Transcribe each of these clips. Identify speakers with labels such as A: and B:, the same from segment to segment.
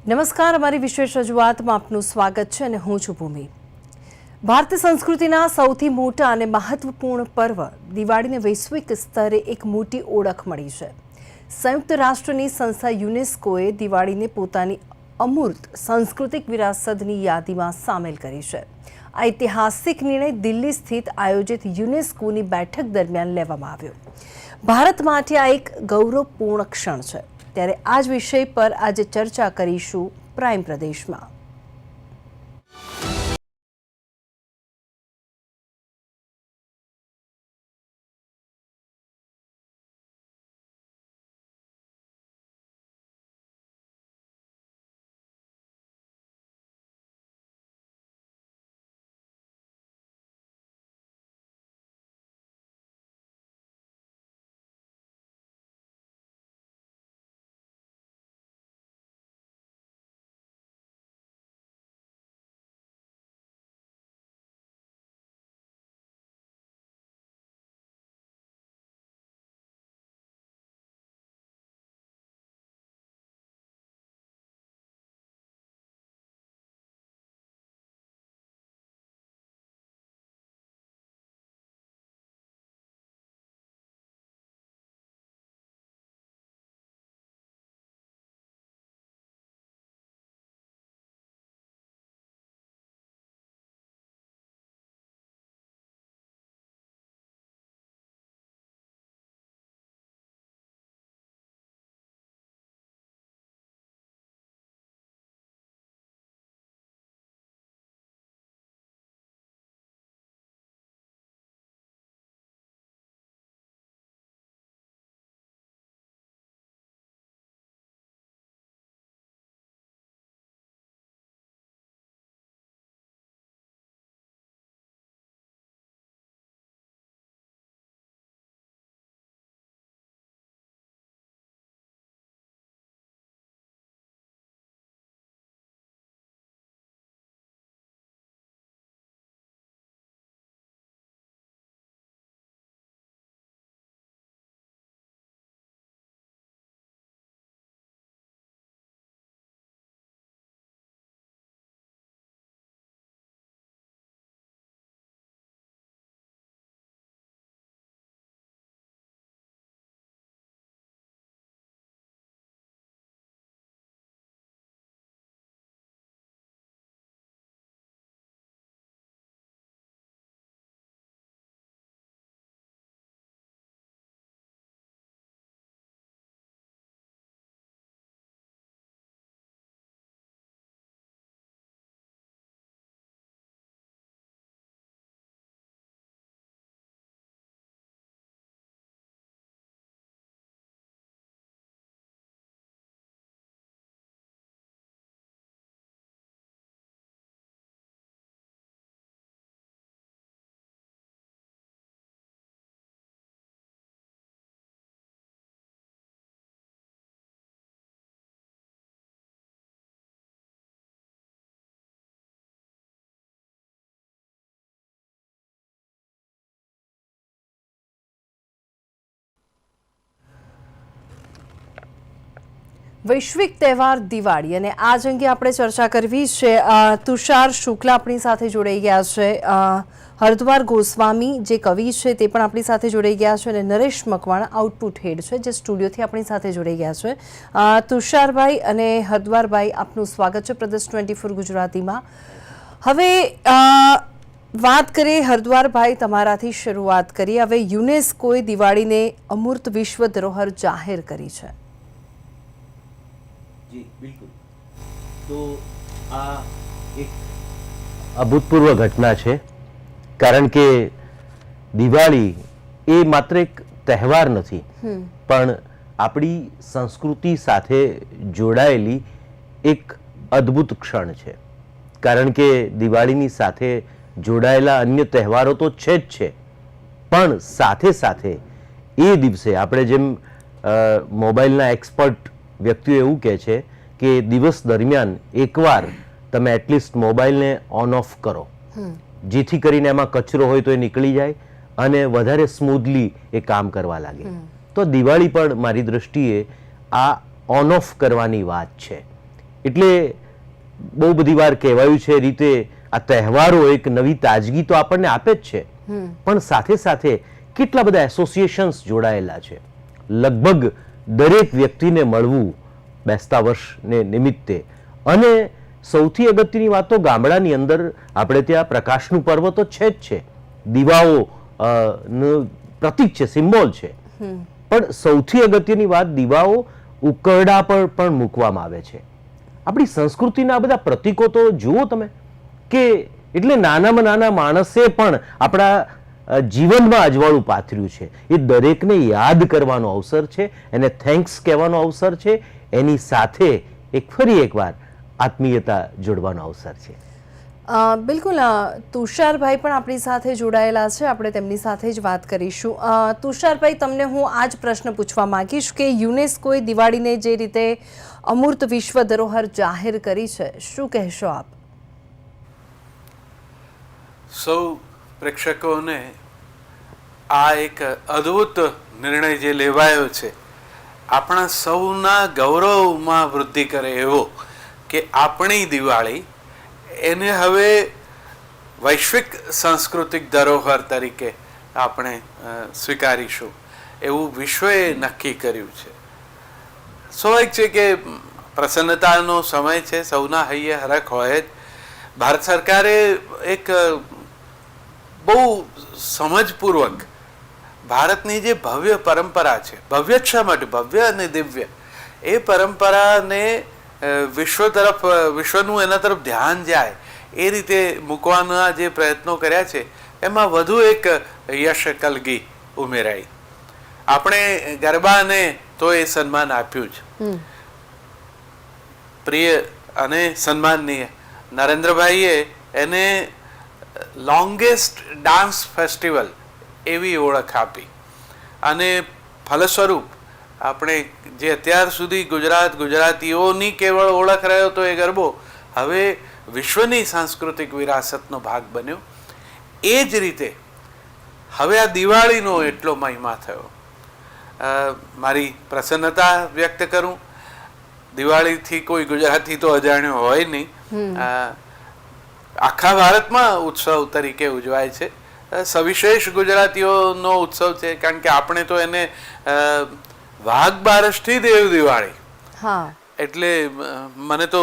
A: નમસ્કાર, અમારી વિશેષ રજૂઆતમાં આપનું સ્વાગત છે અને હું છું ભૂમિ। ભારતીય સંસ્કૃતિના સૌથી મોટા અને મહત્વપૂર્ણ પર્વ દિવાળીને વૈશ્વિક સ્તરે એક મોટી ઓળખ મળી છે। સંયુક્ત રાષ્ટ્રની સંસ્થા યુનેસ્કોએ દિવાળીને પોતાની અમૂર્ત સાંસ્કૃતિક વિરાસતની યાદીમાં સામેલ કરી છે। આ ઐતિહાસિક નિર્ણય દિલ્હી સ્થિત આયોજિત યુનેસ્કોની બેઠક દરમિયાન લેવામાં આવ્યો। ભારત માટે આ એક ગૌરવપૂર્ણ ક્ષણ છે, ત્યારે આ જ વિષય પર આજે ચર્ચા કરીશું પ્રાઇમ પ્રદેશમાં। વૈશ્વિક તહેવાર દિવાળી અને આજ અંગે આપણે ચર્ચા કરવી છે। તુષાર શુક્લા આપણી સાથે જોડાઈ ગયા છે, હરદ્વાર ગોસ્વામી જે કવિ છે તે પણ આપણી સાથે જોડાઈ ગયા છે અને નરેશ મકવાણા આઉટપુટ હેડ છે જે સ્ટુડિયોથી આપણી સાથે જોડાઈ ગયા છે। તુષારભાઈ અને હરદ્વારભાઈ, આપનું સ્વાગત છે પ્રદેશ 24 ગુજરાતીમાં। હવે વાત કરીએ, હરદ્વારભાઈ તમારાથી શરૂઆત કરીએ। હવે યુનેસ્કોએ દિવાળીને અમૂર્ત વિશ્વ ધરોહર જાહેર કરી છે।
B: जी बिल्कुल। तो आ एक अभूतपूर्व घटना है, कारण के दिवाળી એ માત્ર એક તહેવાર નથી, પણ આપણી સંસ્કૃતિ સાથે જોડાયેલી એક અદ્ભુત ક્ષણ છે। કારણ કે દિવાળીની સાથે જોડાયેલા અન્ય તહેવારો તો છે જ છે, પણ સાથે સાથે એ દિવસે આપણે જેમ મોબાઈલના એક્સપર્ટ વ્યક્તિઓ એવું કહે છે કે દિવસ દરમિયાન એકવાર તમે એટલીસ્ટ મોબાઈલને ઓન ઓફ કરો, જેથી કરીને એમાં કચરો હોય તો એ નીકળી જાય અને વધારે સ્મૂધલી એ કામ કરવા લાગે। તો દિવાળી પણ મારી દૃષ્ટિએ આ ઓન ઓફ કરવાની વાત છે। એટલે બહુ બધી વાર કહેવાયું છે એ રીતે આ તહેવારો એક નવી તાજગી તો આપણને આપે જ છે, પણ સાથે સાથે કેટલા બધા એસોસિએશન્સ જોડાયેલા છે. લગભગ દરેક વ્યક્તિને મળવું બેસતા વર્ષને નિમિત્તે. અને સૌથી અગત્યની વાત તો ગામડાની અંદર આપણે ત્યાં પ્રકાશનું પર્વ તો છે જ છે, દીવાઓ નું પ્રતીક છે, સિમ્બોલ છે, પણ સૌથી અગત્યની વાત દીવાઓ ઉકરડા પર પણ મૂકવામાં આવે છે. આપણી સંસ્કૃતિના બધા પ્રતીકો તો જુઓ તમે, કે એટલે નાનામાં નાના માણસે પણ આપણા જીવનમાં અજવાળું પાથર્યું છે. એ દરેકને યાદ કરવાનો અવસર છે, એને થેન્ક્સ કહેવાનો અવસર છે, એની સાથે ફરી એકવાર આત્મીયતા જોડવાનો અવસર છે.
A: બિલકુલ. તુષારભાઈ પણ આપણી સાથે જોડાયેલા છે, આપણે તેમની સાથે જ વાત કરીશું. તુષારભાઈ, તમને હું આ જ પ્રશ્ન પૂછવા માંગીશ કે યુનેસ્કોએ દિવાળીને જે રીતે અમૂર્ત વિશ્વ ધરોહર જાહેર કરી છે, શું કહેશો આપ?
C: સૌ પ્રેક્ષકોને આ એક અદ્ભુત નિર્ણય જે લેવાયો છે, આપણા સૌના ગૌરવમાં વૃદ્ધિ કરે એવો, કે આપણી દિવાળી એને હવે વૈશ્વિક સાંસ્કૃતિક ધરોહર તરીકે આપણે સ્વીકારીશું એવું વિશ્વએ નક્કી કર્યું છે. સ્વાભાવિક છે કે પ્રસન્નતાનો સમય છે, સૌના હૈયે હરખ હોય જ. ભારત સરકારે એક બહુ સમજપૂર્વક ભારતની જે ભવ્ય પરંપરા છે, ભવ્ય શા માટે, ભવ્ય અને દિવ્ય, એ પરંપરાને વિશ્વનું એના તરફ ધ્યાન જાય એ રીતે મૂકવાના જે પ્રયત્નો કર્યા છે, એમાં વધુ એક યશ કલગી ઉમેરાઈ. આપણે ગરબાને તો એ સન્માન આપ્યું જ. પ્રિય અને સન્માનનીય નરેન્દ્રભાઈએ એને લોંગેસ્ટ ડાન્સ ફેસ્ટિવલ એવી ઓળખ આપી, અને ફલસ્વરૂપ આપણે જે અત્યાર સુધી ગુજરાતીઓની કેવળ ઓળખ રહ્યો તો એ ગરબો હવે વિશ્વની સાંસ્કૃતિક વિરાસતનો ભાગ બન્યો. એ જ રીતે હવે આ દિવાળીનો એટલો મહિમા થયો. મારી પ્રસન્નતા વ્યક્ત કરું, દિવાળીથી કોઈ ગુજરાતી તો અજાણ્યો હોય નહીં. આખા ભારતમાં ઉત્સવ તરીકે ઉજવાય છે. સવિશેષ ગુજરાતીઓનો ઉત્સવ છે, કારણ કે આપણે તો એને વાઘ બારસથી દેવ દિવાળી, એટલે મને તો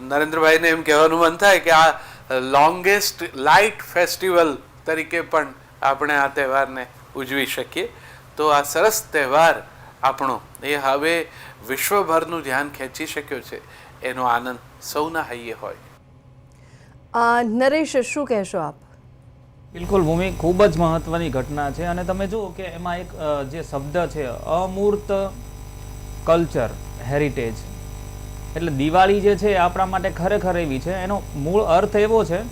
C: નરેન્દ્રભાઈને એમ કહેવાનું મન થાય કે આ લોંગેસ્ટ લાઇટ ફેસ્ટિવલ તરીકે પણ આપણે આ તહેવારને ઉજવી શકીએ. તો આ સરસ તહેવાર આપણો એ હવે વિશ્વભરનું ધ્યાન ખેંચી શક્યો છે, એનો આનંદ સૌના હૈયે હોય.
A: નરેશ, શું કહેશો આપ?
D: બિલકુલ ભૂમિ, ખૂબ જ મહત્વની ઘટના છે. અને તમે જુઓ કે એમાં એક જે શબ્દ છે અમૂર્ત કલ્ચર હેરિટેજ, એટલે દિવાળી જે છે આપણા માટે ખરેખર એવી છે, એનો મૂળ અર્થ એવો છે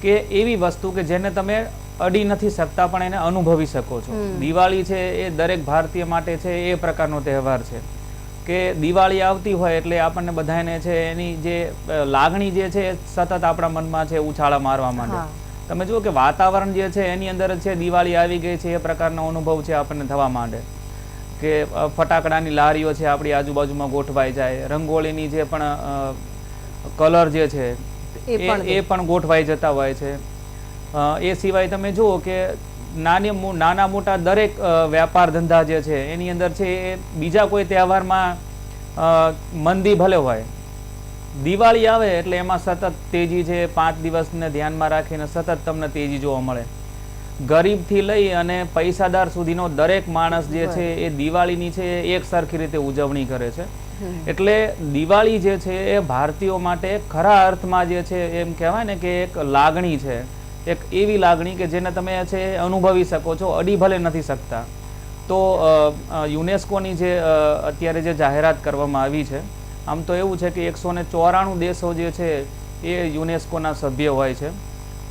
D: કે એવી વસ્તુ કે જેને તમે અડી નથી શકતા પણ એને અનુભવી શકો છો. દિવાળી છે એ દરેક ભારતીય માટે છે એ પ્રકારનો તહેવાર છે કે દિવાળી આવતી હોય એટલે આપણને બધાને છે એની જે લાગણી જે છે સતત આપણા મનમાં છે ઉછાળા મારવા માંડે. તમે જુઓ કે વાતાવરણ જે છે એની અંદર છે દિવાળી આવી ગઈ છે એ પ્રકારનો અનુભવ છે આપણને થવા માંડે, કે ફટાકડાની લારીઓ છે આપણી આજુબાજુમાં ગોઠવાઈ જાય, રંગોળીની જે પણ કલર જે છે એ પણ ગોઠવાઈ જતા હોય છે. એ સિવાય તમે જુઓ કે નાના મોટા દરેક વ્યાપાર ધંધા જે છે એની અંદર છે એ બીજા કોઈ તહેવારમાં મંદી ભલે હોય, દિવાળી આવે એટલે એમાં સતત તેજી છે. 5 દિવસને ધ્યાનમાં રાખીને સતત તમને તેજી જોવા મળે. ગરીબથી લઈ અને પૈસાદાર સુધીનો દરેક માણસ જે છે એ દિવાળીની છે એક સરખી રીતે ઉજવણી કરે છે. એટલે દિવાળી જે છે એ ભારતીયો માટે ખરા અર્થમાં જે છે એમ કહેવાય ને કે એક લાગણી છે, એક એવી લાગણી કે જેને તમે છે અનુભવી શકો છો, અડી ભલે નથી શકતા. તો યુનેસ્કોની જે અત્યારે જે જાહેરાત કરવામાં આવી છે, આમ તો એવું છે કે 194 દેશો જે છે એ યુનેસ્કોના સભ્ય હોય છે,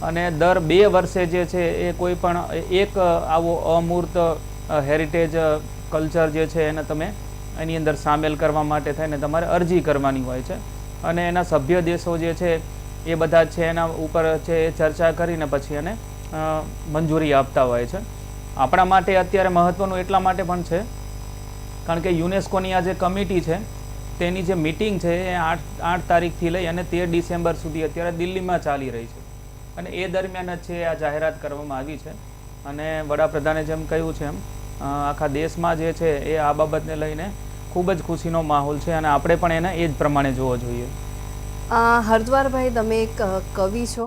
D: અને દર 2 વર્ષે જે છે એ કોઈ પણ એક આવો અમૂર્ત હેરિટેજ કલ્ચર જે છે એને તમે એની અંદર સામેલ કરવા માટે થઈને તમારે અરજી કરવાની હોય છે, અને એના સભ્ય દેશો જે છે એ બધા છે એના ઉપર છે ચર્ચા કરીને પછી એને મંજૂરી આપતા હોય છે. આપણા માટે અત્યારે મહત્ત્વનું એટલા માટે પણ છે કારણ કે યુનેસ્કોની આ જે કમિટી છે તેની જે મિટિંગ છે એ 8 તારીખથી લઈ અને 13 ડિસેમ્બર સુધી અત્યારે દિલ્હીમાં ચાલી રહી છે અને એ દરમિયાન જ છે આ જાહેરાત કરવામાં આવી છે. અને વડાપ્રધાને જેમ કહ્યું છે એમ આખા દેશમાં જે છે એ આ બાબતને લઈને ખૂબ જ ખુશીનો માહોલ છે અને આપણે પણ એને એ જ પ્રમાણે જોવો જોઈએ.
A: હરદ્વારભાઈ, તમે એક કવિ છો,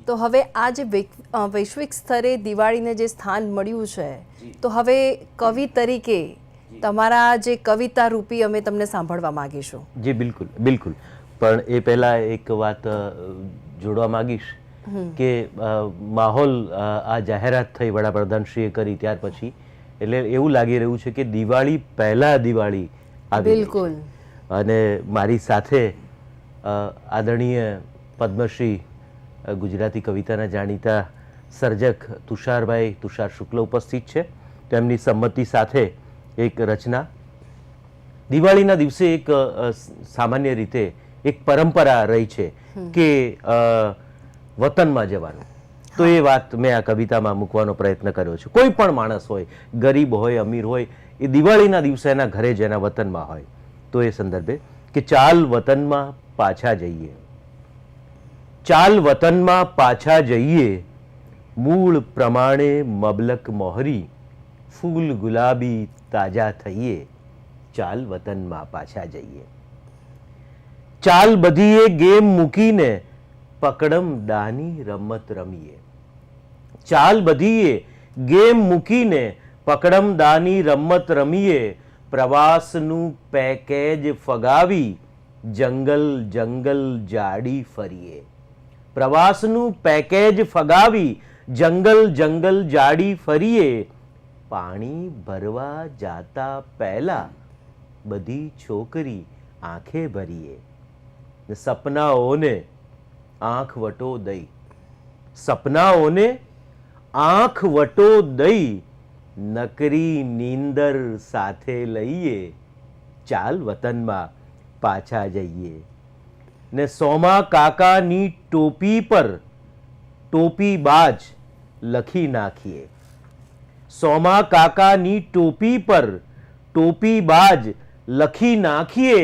A: તો હવે આ જે વૈશ્વિક સ્તરે દિવાળીને જે સ્થાન મળ્યું છે, તો હવે કવિ તરીકે તમારા જે કવિતા રૂપી અમે તમને સાંભળવા માંગીશું.
B: જી બિલકુલ બિલકુલ. પણ એ પહેલા એક વાત જોડવા માંગીશ કે માહોલ આ જાહેરાત થઈ વડાપ્રધાનશ્રીએ કરી ત્યાર પછી એટલે એવું લાગી રહ્યું છે કે દિવાળી પહેલા દિવાળી આવી રહી છે.
A: બિલકુલ.
B: અને મારી સાથે આદરણીય પદ્મશ્રી ગુજરાતી કવિતાના જાણીતા સર્જક તુષાર શુક્લ ઉપસ્થિત છે. તેમની સંમતિ સાથે એક રચના. દિવાળીના દિવસે એક સામાન્ય રીતે એક પરંપરા રહી છે કે વતનમાં જવાનું. તો એ વાત મેં આ કવિતામાં મૂકવાનો પ્રયત્ન કર્યો છે. કોઈ પણ માણસ હોય, ગરીબ હોય, અમીર હોય, એ દિવાળીના દિવસે એના ઘરે જ એના વતનમાં હોય. તો એ સંદર્ભે કે ચાલ વતનમાં પાછા જઈએ, ચાલ વતનમાં પાછા જઈએ, મૂળ પ્રમાણે મબલક મોહરી, ફૂલ ગુલાબી તાજા થઈએ, ચાલ વતનમાં પાછા જઈએ. ચાલ બધીએ ગેમ મૂકીને પકડમ દાની રમત રમીએ, ચાલ બધીએ ગેમ મૂકીને પકડમ દાની રમત રમીએ, પ્રવાસનું પેકેજ ફગાવી જંગલ જંગલ જાડી ફરીએ, પ્રવાસનું પેકેજ ફગાવી જંગલ જંગલ જાડી ફરીએ, પાણી ભરવા જાતા પહેલા બધી છોકરી આંખે ભરીએ, સપનાઓને આંખ વટો દઈ, સપનાઓને આંખ વટો દઈ, નકરી નીંદર સાથે લઈએ, ચાલ વતનમાં પાછા જઈએ. ને સોમા કાકાની ટોપી પર ટોપી બાજ લખી નાખીએ, સોમા કાકાની ટોપી પર ટોપી બાજ લખી નાખીએ,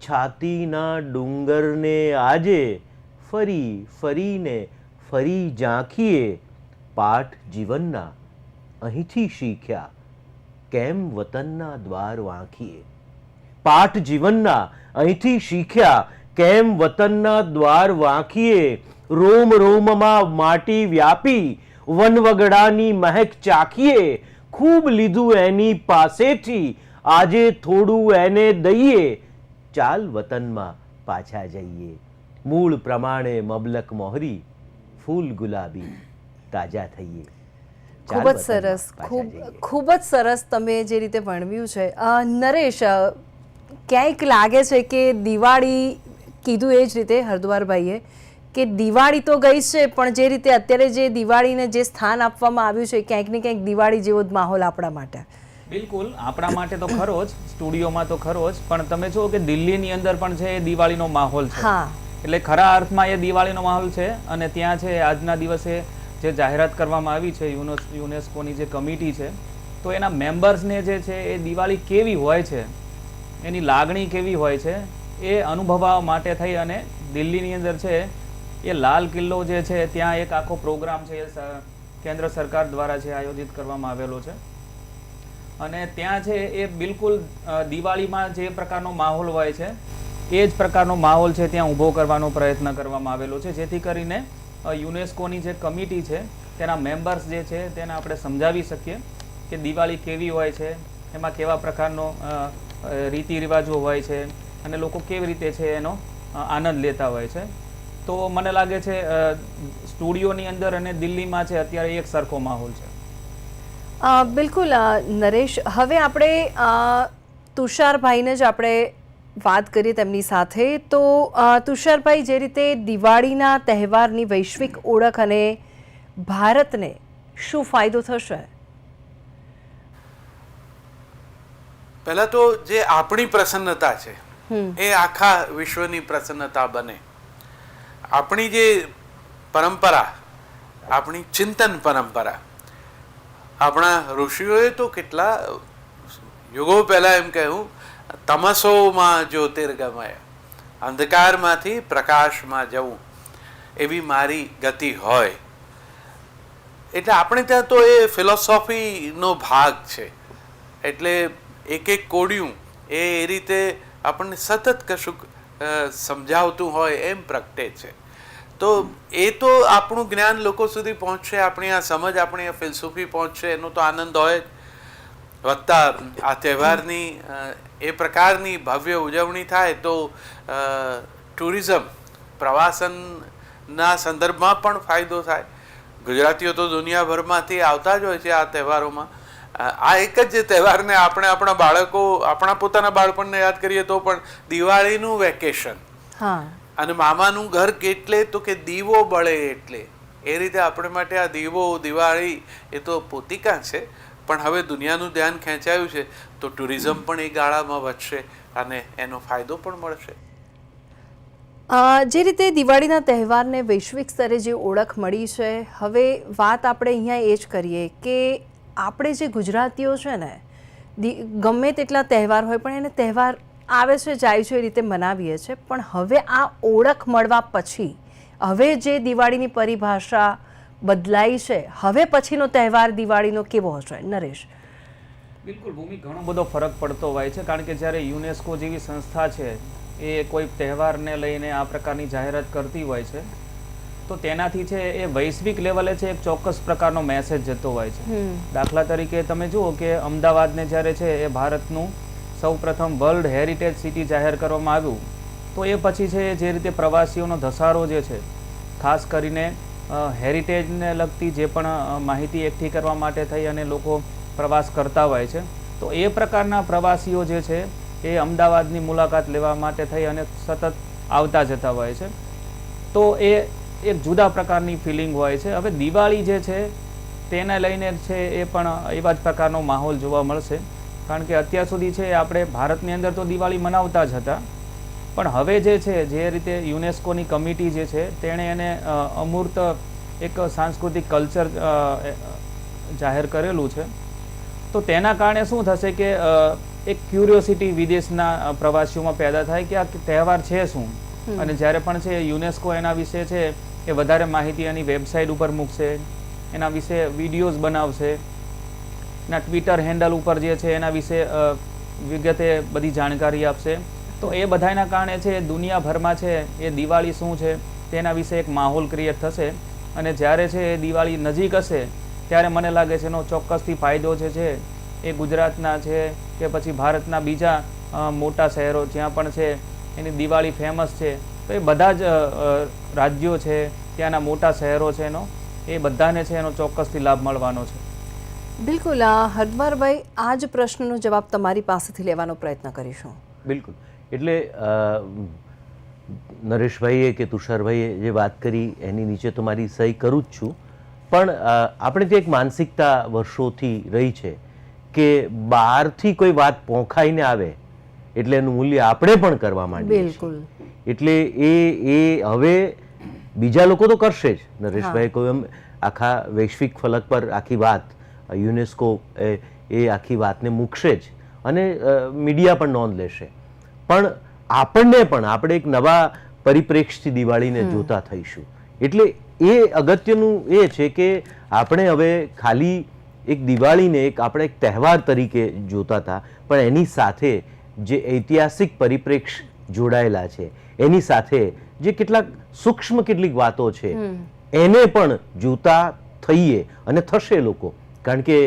B: છાતીના ડુંગરને આજે ફરી ફરીને ફરી ઝાંખીએ, પાઠ જીવનના અહીંથી શીખ્યા કેમ વતનના દ્વાર વાંખીએ, પાઠ જીવનના અહીંથી શીખ્યા કેમ વતનના દ્વાર વાંખીએ, રોમ રોમમાં માટી વ્યાપી વનવગડાની મહેક ચાખીએ, ખૂબ લીધું એની પાસેથી આજે થોડું એને દઈએ, ચાલ વતનમાં પાછા જઈએ, મૂળ પ્રમાણે મબલક મોહરી, ફૂલ ગુલાબી તાજા થઈએ.
A: ખૂબ જ સરસ, ખૂબ જ સરસ તમે જે રીતે વર્ણવ્યું છે. નરેશ, ક્યાંક લાગે છે કે દિવાળી કીધું એ જ રીતે હરદ્વારભાઈએ કે દિવાળી તો ગઈ છે, પણ જે રીતે અત્યારે જે દિવાળીને જે સ્થાન આપવામાં આવ્યું છે, ક્યાંક ને ક્યાંક દિવાળી જેવો જ માહોલ આપણા માટે.
D: બિલકુલ, આપણા માટે તો ખરો જ, સ્ટુડિયોમાં તો ખરો જ, પણ તમે જુઓ કે દિલ્હીની અંદર પણ છે એ દિવાળીનો માહોલ છે. એટલે ખરા અર્થમાં એ દિવાળીનો માહોલ છે. અને ત્યાં છે આજના દિવસે જે જાહેરાત કરવામાં આવી છે યુનેસ્કોની જે કમિટી છે, તો એના મેમ્બર્સને જે છે એ દિવાળી કેવી હોય છે, એની લાગણી કેવી હોય છે એ અનુભવવા માટે થઈ અને દિલ્હીની અંદર છે એ લાલ કિલ્લો જે છે ત્યાં એક આખો પ્રોગ્રામ છે એ કેન્દ્ર સરકાર દ્વારા છે આયોજિત કરવામાં આવેલો છે. અને ત્યાં છે એ બિલકુલ દિવાળીમાં જે પ્રકારનો માહોલ હોય છે એ જ પ્રકારનો માહોલ છે ત્યાં ઊભો કરવાનો પ્રયત્ન કરવામાં આવેલો છે, જેથી કરીને યુનેસ્કોની જે કમિટી છે તેના મેમ્બર્સ જે છે તેને આપણે સમજાવી શકીએ કે દિવાળી કેવી હોય છે, એમાં કેવા પ્રકારનો રીતિ રિવાજો હોય છે અને લોકો કેવી રીતે છે એનો આનંદ લેતા હોય છે. તો મને લાગે છે સ્ટુડિયોની અંદર અને દિલ્હીમાં છે અત્યારે એક સરખો માહોલ છે.
A: બિલકુલ નરેશ, હવે આપણે તુષારભાઈને જ આપણે વાત કરીએ તેમની સાથે. તો તુષારભાઈ, જે રીતે દિવાળીના તહેવારની વૈશ્વિક ઓળખ અને ભારતને શું ફાયદો થશે?
C: પહેલા તો જે આપણી પ્રસન્નતા છે એ આખા વિશ્વની પ્રસન્નતા બને. આપણી જે પરંપરા, આપણી ચિંતન પરંપરા, આપણા ઋષિઓએ તો કેટલા યુગો પહેલા એમ કહ્યું તમસોમાં જ્યોતિર્ગમય, અંધકારમાંથી પ્રકાશમાં જવું, એવી મારી ગતિ હોય. એટલે આપણે ત્યાં તો એ ફિલોસોફીનો ભાગ છે. એટલે એક એક કોડિયું એ રીતે આપણને સતત કશુંક સમજાવતું હોય એમ પ્રગટે છે. તો એ તો આપણું જ્ઞાન લોકો સુધી પહોંચશે, આપણી આ સમજ, આપણી આ ફિલસૂફી પહોંચશે, એનો તો આનંદ હોય જ. વત્તા આ તહેવારની એ પ્રકારની ભવ્ય ઉજવણી થાય તો ટુરિઝમ, પ્રવાસનના સંદર્ભમાં પણ ફાયદો થાય. ગુજરાતીઓ તો દુનિયાભરમાંથી આવતા જ હોય છે આ તહેવારોમાં. આ એક જ તહેવારને આપણે આપણા બાળકો, આપણા પોતાના બાળપણને યાદ કરીએ તો પણ દિવાળીનું વેકેશન અને મામાનું ઘર કેટલે તો કે દીવો બળે એટલે. એ રીતે આપણે માટે આ દીવો, દિવાળી એ તો પોતિકા છે. પણ હવે દુનિયાનું ધ્યાન ખેંચાયું છે તો ટુરિઝમ પણ એ ગાળામાં વધશે અને એનો ફાયદો પણ મળશે.
A: જે રીતે દિવાળીના તહેવારને વૈશ્વિક સ્તરે જે ઓળખ મળી છે, હવે વાત આપણે અહીંયા એ જ કરીએ કે આપણે જે ગુજરાતીઓ છે ને, ગમે તેટલા તહેવાર હોય પણ એને તહેવાર આવે છે જાય છે એ રીતે મનાવીએ છીએ. પણ હવે આ ઓળખ મળવા પછી હવે જે દિવાળીની પરિભાષા બદલાઈ છે, હવે પછીનો તહેવાર દિવાળીનો કેવો હશે નરેશ?
D: બિલકુલ ભૂમિ, ઘણો બધો ફરક પડતો હોય છે. કારણ કે જ્યારે યુનેસ્કો જેવી સંસ્થા છે એ કોઈ તહેવારને લઈને આ પ્રકારની જાહેરાત કરતી હોય છે તો તેનાથી છે એ વૈશ્વિક લેવલે છે એક ચોક્કસ પ્રકારનો મેસેજ જતો હોય છે. દાખલા તરીકે તમે જુઓ કે અમદાવાદને જ્યારે છે એ ભારતનું સૌપ્રથમ વર્લ્ડ હેરિટેજ સિટી જાહેર કરવામાં આવ્યું તો એ પછી છે જે રીતે પ્રવાસીઓનો ધસારો જે છે, ખાસ કરીને હેરિટેજને લગતી જે પણ માહિતી એકઠી કરવા માટે થઈ અને લોકો પ્રવાસ કરતા હોય છે, તો એ પ્રકારના પ્રવાસીઓ જે છે એ અમદાવાદની મુલાકાત લેવા માટે થઈ અને સતત આવતા જતા હોય છે. તો એ એક જુદા પ્રકારની ફિલિંગ હોય છે. હવે દિવાળી જે છે તેને લઈને છે એ પણ એવા જ પ્રકારનો માહોલ જોવા મળશે. કારણ કે અત્યાર સુધી છે આપણે ભારતની અંદર તો દિવાળી મનાવતા જ હતા, પણ હવે જે છે જે રીતે યુનેસ્કોની કમિટી જે છે તેણે એને અમૂર્ત એક સાંસ્કૃતિક કલ્ચર જાહેર કરેલું છે. તો તેના કારણે શું થશે કે એક ક્યુરિયોસિટી વિદેશના પ્રવાસીઓમાં પેદા થાય કે આ તહેવાર છે શું. અને જ્યારે પણ છે યુનેસ્કો એના વિશે છે એ વધારે માહિતી એની વેબસાઇટ ઉપર મૂકશે, એના વિશે વિડીયોઝ બનાવશે, એના ટ્વિટર હેન્ડલ ઉપર જે છે એના વિશે વિગતે બધી જાણકારી આપશે. તો એ બધાના કારણે છે દુનિયાભરમાં છે એ દિવાળી શું છે તેના વિશે એક માહોલ ક્રિએટ થશે. અને જ્યારે છે એ દિવાળી નજીક હશે ત્યારે મને લાગે છે એનો ચોક્કસથી ફાયદો જે છે એ ગુજરાતના છે કે પછી ભારતના બીજા મોટા શહેરો જ્યાં પણ છે એની દિવાળી ફેમસ છે તો એ બધા જ રાજ્યો છે, ત્યાંના મોટા શહેરો છે એનો, એ બધાને છે એનો ચોક્કસથી લાભ મળવાનો છે.
A: બિલકુલ. હરદ્વારભાઈ, આ જ પ્રશ્નનો જવાબ તમારી પાસેથી લેવાનો પ્રયત્ન કરીશું.
B: બિલકુલ. એટલે નરેશભાઈએ કે તુષારભાઈએ જે વાત કરી એની નીચે તો મારી સહી કરું જ છું. પણ આપણે ત્યાં એક માનસિકતા વર્ષોથી રહી છે કે બહારથી કોઈ વાત પોંખાઈને આવે એટલે એનું મૂલ્ય આપણે પણ કરવા માંડીએ છીએ. એટલે એ હવે બીજા લોકો તો કરશે જ. નરેશભાઈ કોઈ એમ આખા વૈશ્વિક ફલક પર આખી વાત યુનેસ્કો એ આખી વાતને મૂકશે જ અને મીડિયા પણ નોંધ લેશે. પણ આપણને પણ આપણે એક નવા પરિપ્રેક્ષ્યથી દિવાળીને જોતા થઈશું. એટલે એ અગત્યનું એ છે કે આપણે હવે ખાલી એક દિવાળીને એક આપણે એક તહેવાર તરીકે જોતા હતા, પણ એની સાથે જે ઐતિહાસિક પરિપ્રેક્ષ્ય જોડાયેલા છે એની સાથે જે કેટલાક સૂક્ષ્મ કેટલીક વાતો છે એને પણ જોતા થઈએ અને થશે લોકો. કારણ કે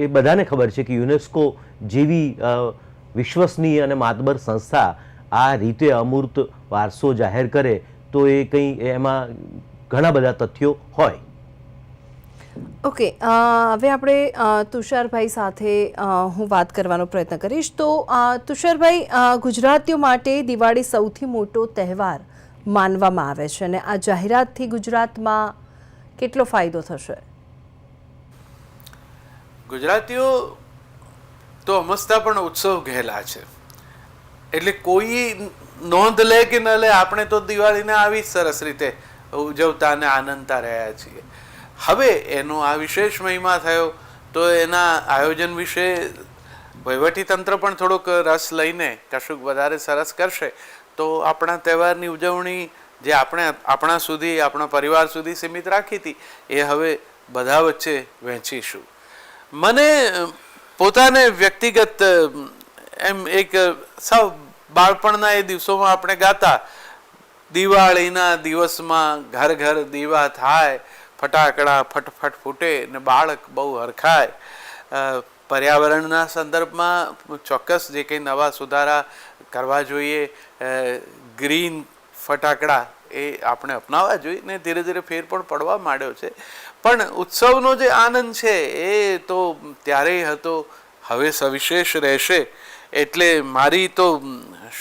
B: એ બધાને ખબર છે કે યુનેસ્કો જેવી વિશ્વસનીય અને માતબર સંસ્થા આ રીતે અમૂર્ત વારસો જાહેર કરે તો એ કંઈ એમાં ઘણા બધા તથ્યો હોય.
A: ઓકે, હવે આપણે તુષારભાઈ સાથે હું વાત કરવાનો પ્રયત્ન કરીશ. તો તુષારભાઈ, ગુજરાતીઓ માટે દિવાળી સૌથી મોટો તહેવાર માનવામાં આવે છે અને આ જાહેરાતથી ગુજરાતમાં કેટલો ફાયદો થશે?
C: ગુજરાતીઓ તો અમસ્તા પણ ઉત્સવ ઘેલા છે. એટલે કોઈ નોંધ લે કે ન લે, આપણે તો દિવાળીને આવી સરસ રીતે ઉજવતા અને આનંદતા રહ્યા છીએ. હવે એનો આ વિશેષ મહિમા થયો તો એના આયોજન વિશે વહીવટીતંત્ર પણ થોડોક રસ લઈને કશુંક વધારે સરસ કરશે તો આપણા તહેવારની ઉજવણી જે આપણે આપણા સુધી આપણા પરિવાર સુધી સીમિત રાખી હતી એ હવે બધા વચ્ચે વહેંચીશું. મને પોતાને વ્યક્તિગત એમ એક સૌ બાળપણના એ દિવસોમાં આપણે ગાતા દિવાળીના દિવસમાં ઘર ઘર દીવા થાય, ફટાકડા ફટફટ ફૂટે ને બાળક બહુ હરખાય. પર્યાવરણના સંદર્ભમાં ચોક્કસ જે કંઈ નવા સુધારા કરવા જોઈએ, ગ્રીન ફટાકડા એ આપણે અપનાવવા જોઈએ ને ધીરે ધીરે ફેર પણ પડવા માંડ્યો છે. પણ ઉત્સવનો જે આનંદ છે એ તો ત્યારેય હતો, હવે સવિશેષ રહેશે. એટલે મારી તો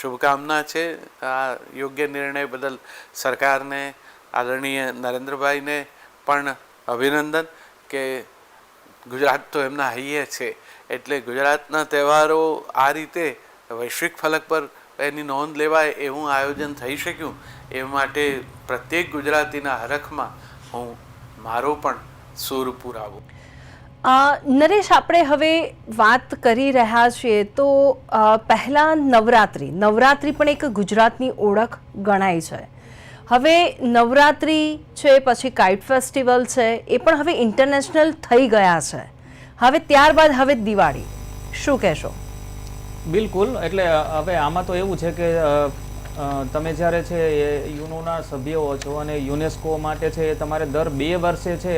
C: શુભકામના છે આ યોગ્ય નિર્ણય બદલ સરકારને, આદરણીય નરેન્દ્રભાઈને પણ અભિનંદન કે ગુજરાત તો એમના હૈયે છે. એટલે ગુજરાતના તહેવારો આ રીતે વૈશ્વિક ફલક પર એની નોંધ લેવાય એવું આયોજન થઈ શક્યું એ માટે પ્રત્યેક ગુજરાતીના હરખમાં હું મારો પણ સૂર પુરાવું.
A: નરેશ, આપણે હવે વાત કરી રહ્યા છીએ તો પહેલાં નવરાત્રિ પણ એક ગુજરાતની ઓળખ ગણાય છે. હવે નવરાત્રિ છે, પછી કાઇટ ફેસ્ટિવલ છે, એ પણ હવે ઇન્ટરનેશનલ થઈ ગયા છે. હવે ત્યારબાદ હવે દિવાળી, શું કહેશો?
D: બિલકુલ. એટલે હવે આમાં તો એવું છે કે તમે જ્યારે છે એ યુનોના સભ્યો છો અને યુનેસ્કો માટે છે એ તમારે દર 2 વર્ષે છે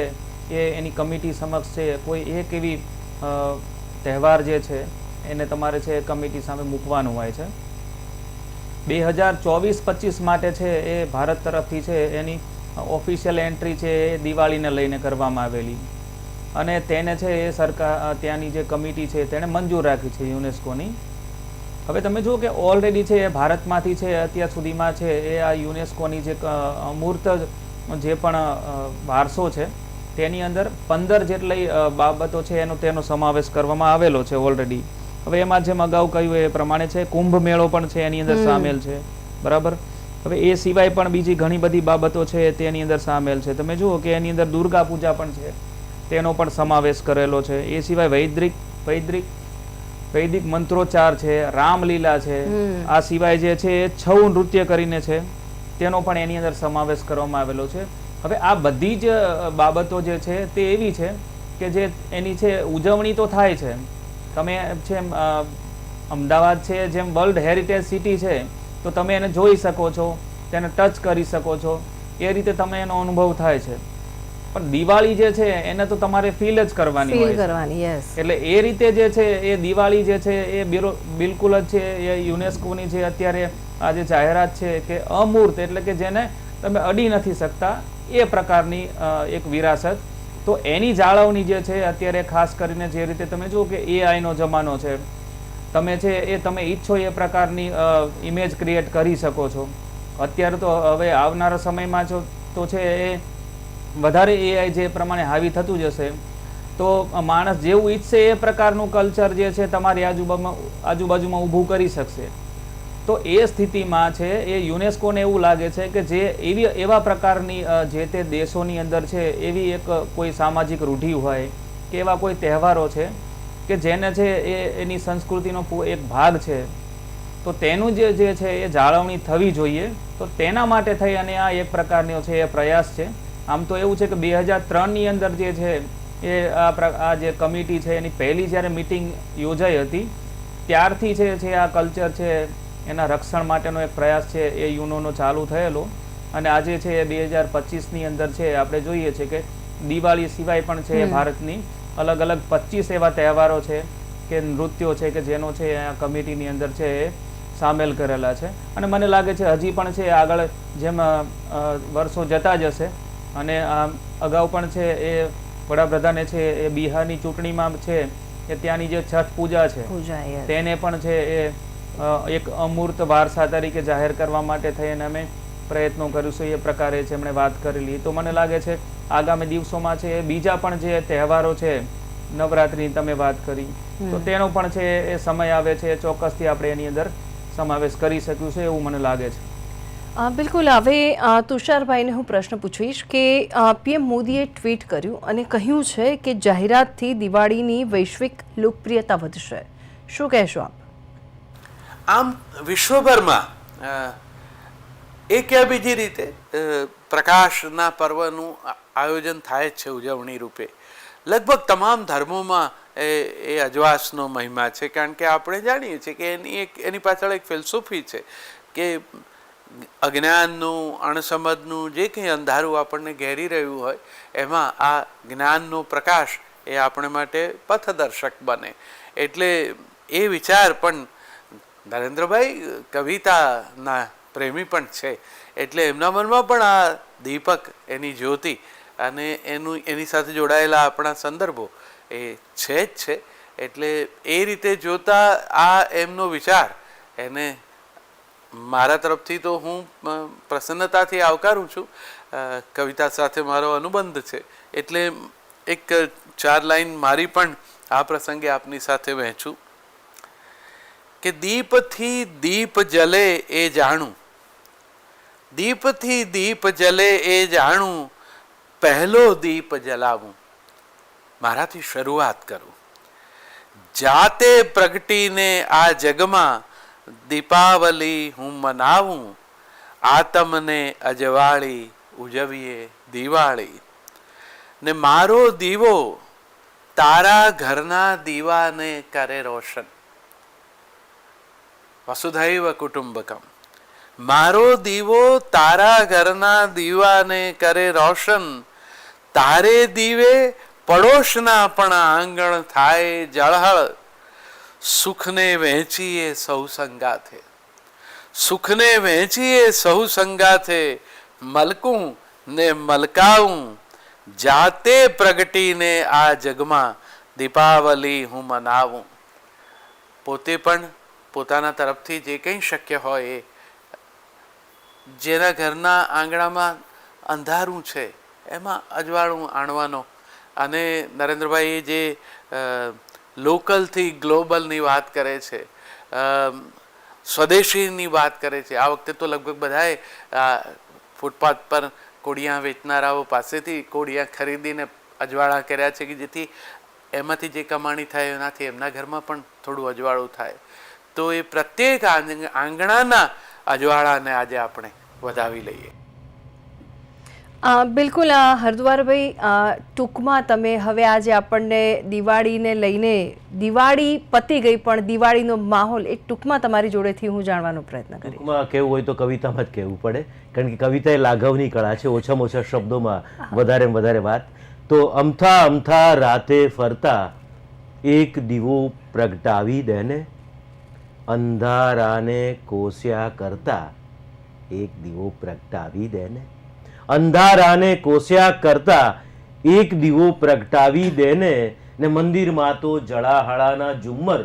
D: એ એની કમિટી સમક્ષ છે કોઈ એક એવી તહેવાર જે છે એને તમારે છે કમિટી સામે મૂકવાનું હોય છે. 2024-25 માટે છે એ ભારત તરફથી છે એની ઓફિશિયલ એન્ટ્રી છે એ દિવાળીને લઈને કરવામાં આવેલી અને તેને છે એ સરકાર ત્યાંની જે કમિટી છે તેણે મંજૂર રાખી છે યુનેસ્કોની. હવે તમે જુઓ કે ઓલરેડી છે એ ભારતમાંથી છે અત્યાર સુધીમાં છે એ આ યુનેસ્કોની જે અમૂર્ત જે પણ વારસો છે તેની અંદર 15 જેટલી બાબતો છે તેનો સમાવેશ કરવામાં આવેલો છે ઓલરેડી. હવે એમાં જેમ અગાઉ કહ્યું એ પ્રમાણે છે કુંભ મેળો પણ છે એની અંદર સામેલ છે, બરાબર. હવે એ સિવાય પણ બીજી ઘણી બધી બાબતો છે તેની અંદર સામેલ છે. તમે જુઓ કે એની અંદર દુર્ગા પૂજા પણ છે તેનો પણ સમાવેશ કરેલો છે. એ સિવાય વૈદિક મંત્રોચ્ચાર છે, રામલીલા છે, આ સિવાય જે છે એ છૌ નૃત્ય કરીને છે તેનો પણ એની અંદર સમાવેશ કરવામાં આવેલો છે. હવે આ બધી જ બાબતો જે છે તે એવી છે કે જે એની છે ઉજવણી તો થાય છે. તમે છે અમદાવાદ છે જેમ વર્લ્ડ હેરિટેજ સિટી છે તો તમે એને જોઈ શકો છો, તેને ટચ કરી શકો છો, એ રીતે તમે એનો અનુભવ થાય છે. પણ દિવાળી જે છે એને તો તમારે ફીલ જ કરવાની હોય છે. એટલે એ રીતે જે છે એ દિવાળી જે છે એ બિલકુલ જ છે એ યુનેસ્કોની જે અત્યારે આ જે જાહેરાત છે કે અમૂર્ત એટલે કે જેને તમે અડી નથી શકતા એ પ્રકારની એક વિરાસત. તો એની જાળવણી જે છે અત્યારે ખાસ કરીને જે રીતે તમે જુઓ કે એઆઈનો જમાનો છે, તમે છે એ તમે ઈચ્છો એ પ્રકારની ઇમેજ ક્રિએટ કરી શકો છો. અત્યારે તો હવે આવનારા સમયમાં તો છે એ વધારે એઆઈ જે પ્રમાણે હાવી થતું જશે તો માણસ જેવું ઈચ્છે એ પ્રકારનું કલ્ચર જે છે તમારી આજુબાજુમાં ઊભું કરી શકશે. તો એ સ્થિતિમાં છે એ યુનેસ્કોને એવું લાગે છે કે જે એવા પ્રકારની જે તે દેશોની અંદર છે એવી એક કોઈ સામાજિક રૂઢિ હોય કે એવા કોઈ તહેવારો છે કે જેને છે એની સંસ્કૃતિનો એક ભાગ છે તો તેનું જે છે એ જાળવણી થવી જોઈએ. તો તેના માટે થઈ અને આ એક પ્રકારનો છે એ પ્રયાસ છે. આમ તો એવું છે કે 2003ની અંદર જે છે એ આ જે કમિટી છે એની પહેલી જ્યારે મિટિંગ યોજાઈ હતી ત્યારથી છે આ કલ્ચર છે એના રક્ષણ માટેનો એક પ્રયાસ છે એ યુનોનો ચાલુ થયેલો અને આજે છે એ 2025ની અંદર છે આપણે જોઈએ છે કે દિવાળી સિવાય પણ છે ભારતની અલગ અલગ 25 એવા તહેવારો છે કે નૃત્યો છે કે જેનો છે આ કમિટીની અંદર છે એ સામેલ કરેલા છે. અને મને લાગે છે હજી પણ છે આગળ જેમ વર્ષો જતા જશે અને અગાઉ પણ છે એ વડાપ્રધાને છે એ બિહારની ચૂંટણીમાં છે એ ત્યાંની જે છઠ પૂજા છે તેને પણ છે એ એક અમૂર્ત વારસા તરીકે જાહેર કરવા માટે થઈને અમે પ્રયત્નો કરીશું એ પ્રકારે છે એમણે વાત કરેલી. તો મને લાગે છે આગામી દિવસોમાં છે એ બીજા પણ જે તહેવારો છે, નવરાત્રિની તમે વાત કરી તો તેનો પણ છે એ સમય આવે છે ચોક્કસથી આપણે એની અંદર સમાવેશ કરી શક્યું છે એવું મને લાગે છે.
A: બિલકુલ. હવે તુષારભાઈને હું પ્રશ્ન પૂછીશ કે પીએમ મોદીએ ટ્વીટ કર્યું અને કહ્યું છે કે જાહેરાતથી દિવાળીની વૈશ્વિક લોકપ્રિયતા વધશે. શું કહેશો આપ?
C: આમ વિશ્વભરમાં એક યા બીજી રીતે પ્રકાશના પર્વનું આયોજન થાય જ છે ઉજવણી રૂપે. લગભગ તમામ ધર્મોમાં એ અજવાસનો મહિમા છે, કારણ કે આપણે જાણીએ છીએ કે એની પાછળ એક ફિલસૂફી છે કે અજ્ઞાનનું, અણસમજનું જે કંઈ અંધારું આપણને ઘેરી રહ્યું હોય એમાં આ જ્ઞાનનો પ્રકાશ એ આપણે માટે પથદર્શક બને. એટલે એ વિચાર પણ નરેન્દ્રભાઈ કવિતાના પ્રેમી પણ છે, એટલે એમના મનમાં પણ આ દીપક, એની જ્યોતિ અને એની સાથે જોડાયેલા આપણા સંદર્ભો એ છે જ છે. એટલે એ રીતે જોતા આ એમનો વિચાર એને મારા તરફથી તો હું પ્રસન્નતાથી આવકારું છું. કવિતા સાથે મારો અનુબંધ છે, એટલે એક 4 લાઈન મારી પણ આ પ્રસંગે આપની સાથે વહેંચું કે દીપથી દીપ જલે એ જાણું, દીપથી દીપ જલે એ જાણું, પહેલો દીપ જલાવું. મારાથી શરૂઆત કરું. જાતે પ્રગટીને આ જગમાં દીપાવલી હું મનાવું, આતમને અજવાળી ઉજવીએ દિવાળી. ને મારો દીવો તારા ઘરના દીવાને કરે રોશન. વસુધૈવ કુટુંબકમ. મારો દીવો તારા ઘરના દીવાને કરે રોશન, તારે દીવે પડોશના પણ આંગણ થાય જળહળ. સુખને વહેંચીએ સૌ સંગાથે, સુખને વહેંચીએ સૌ સંગાથે, મલકું ને મલકાવું, જાતે પ્રગટીને આ જગમાં દીપાવલી હું મનાવું. પોતે પણ પોતાના તરફથી જે કંઈ શક્ય હોય એ, જેના ઘરના આંગણામાં અંધારું છે એમાં અજવાળું આણવાનો. અને નરેન્દ્રભાઈ જે લોકલથી ગ્લોબલની વાત કરે છે, સ્વદેશીની વાત કરે છે. આ વખતે તો લગભગ બધાએ ફૂટપાથ પર કોડિયા વેચનારાઓ પાસેથી કોડિયા ખરીદીને અજવાળા કર્યા છે કે જેથી એમાંથી જે કમાણી થાય એનાથી એમના ઘરમાં પણ થોડું અજવાળું થાય. તો એ પ્રત્યેક આંગણાના અજવાળાને આજે આપણે વધાવી લઈએ.
A: બિલકુલ હરદ્વારભાઈ, ટૂંકમાં તમે હવે આજે આપણને દિવાળીને લઈને, દિવાળી પતી ગઈ પણ દિવાળીનો માહોલ એ ટૂંકમાં તમારી જોડેથી હું જાણવાનો પ્રયત્ન કરીશ.
B: ટૂંકમાં કહેવું હોય તો કવિતામાં જ કહેવું પડે, કારણ કે કવિતા એ લાઘવની કળા છે, ઓછામાં ઓછા શબ્દોમાં વધારે વધારે વાત. તો અમથા અમથા રાતે ફરતા એક દીવો પ્રગટાવી દેને, અંધારાને કોસ્યા કરતા એક દીવો પ્રગટાવી દેને, અંધારાને કોસ્યા કરતા એક દીવો પ્રગટાવી દેને, ને મંદિરમાં તો જળાહળાના ઝુમ્મર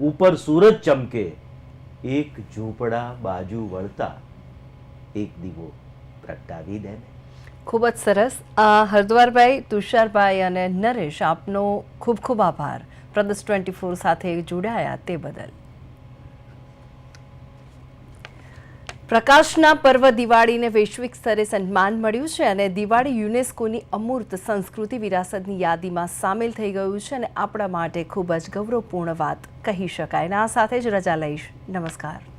B: ઉપર સૂરજ ચમકે, એક ઝૂંપડા બાજુ વળતા એક દીવો પ્રગટાવી દેને.
A: ખૂબ જ સરસ. હરદ્વારભાઈ, તુષારભાઈ અને નરેશ, આપનો ખૂબ ખૂબ આભાર પ્રદેશ 24 સાથે જોડાયા તે બદલ. પ્રકાશના પર્વ દિવાળીને વૈશ્વિક સ્તરે સન્માન મળ્યું છે અને દિવાળી યુનેસ્કોની અમૂર્ત સંસ્કૃતિ વિરાસતની યાદીમાં સામેલ થઈ ગયું છે અને આપણા માટે ખૂબ જ ગૌરવપૂર્ણ વાત કહી શકાય. આ સાથે જ રજા લઈશ. નમસ્કાર.